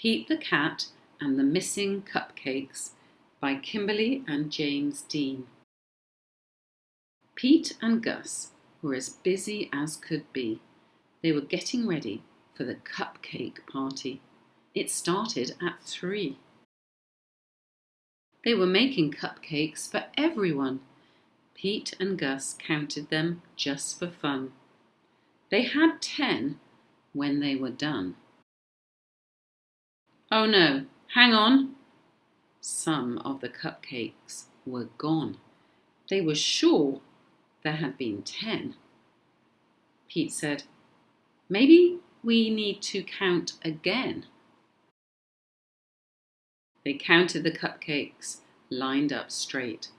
Pete the Cat and the Missing Cupcakes by Kimberly and James Dean. Pete and Gus were as busy as could be. They were getting ready for the cupcake party. It started at 3. They were making cupcakes for everyone. Pete and Gus counted them just for fun. They had 10 when they were done. Oh no, hang on! Some of the cupcakes were gone. They were sure there had been 10. Pete said, "Maybe we need to count again." They counted the cupcakes, lined up straight.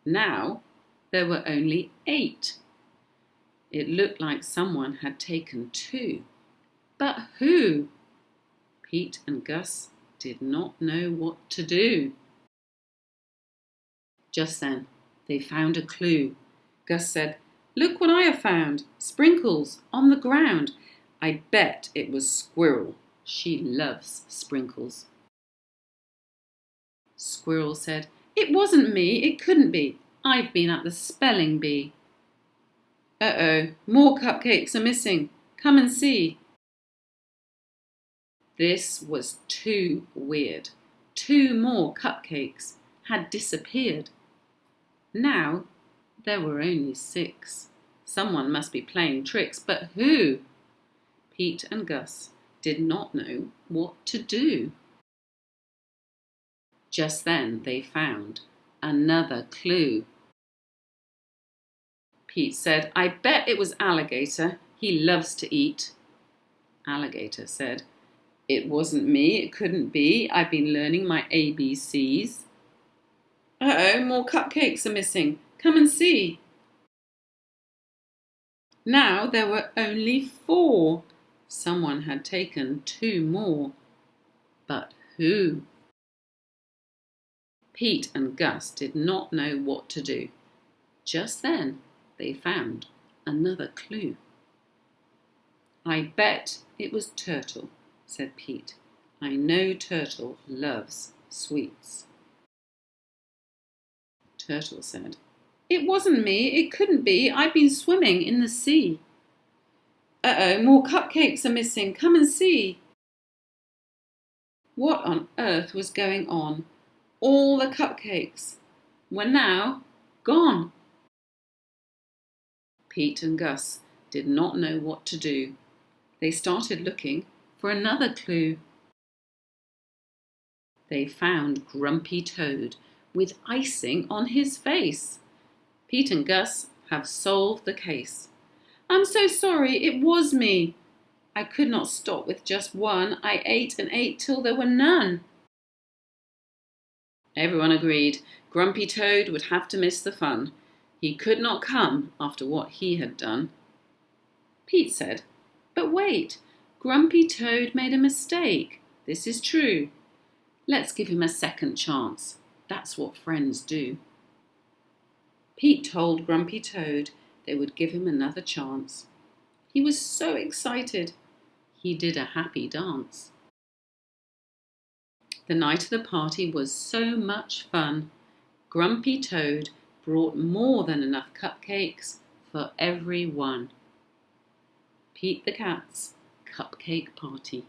Now there were only 8. It looked like someone had taken 2. But who? Pete and Gus did not know what to do. Just then they found a clue. Gus said, "Look what I have found. Sprinkles on the ground. I bet it was Squirrel. She loves sprinkles." Squirrel said, "It wasn't me. It couldn't be. I've been at the spelling bee." Uh-oh, more cupcakes are missing. Come and see. This was too weird. 2 more cupcakes had disappeared. Now there were only 6. Someone must be playing tricks, but who? Pete and Gus did not know what to do. Just then they found another clue. Pete said, "I bet it was Alligator. He loves to eat." Alligator said, "It wasn't me. It couldn't be. I've been learning my ABCs." Uh-oh, more cupcakes are missing. Come and see. Now there were only 4. Someone had taken 2 more. But who? Pete and Gus did not know what to do. Just then they found another clue. "I bet it was Turtle," said Pete. "I know Turtle loves sweets." Turtle said, "It wasn't me. It couldn't be. I've been swimming in the sea." Uh-oh, more cupcakes are missing. Come and see. What on earth was going on? All the cupcakes were now gone. Pete and Gus did not know what to do. They started looking for another clue. They found Grumpy Toad with icing on his face. Pete and Gus have solved the case. "I'm so sorry, it was me. I could not stop with just one. I ate and ate till there were none." Everyone agreed Grumpy Toad would have to miss the fun. He could not come after what he had done. Pete said, "But wait, Grumpy Toad made a mistake. This is true. Let's give him a second chance. That's what friends do." Pete told Grumpy Toad they would give him another chance. He was so excited. He did a happy dance. The night of the party was so much fun. Grumpy Toad brought more than enough cupcakes for everyone. Pete the Cat's Cupcake Party.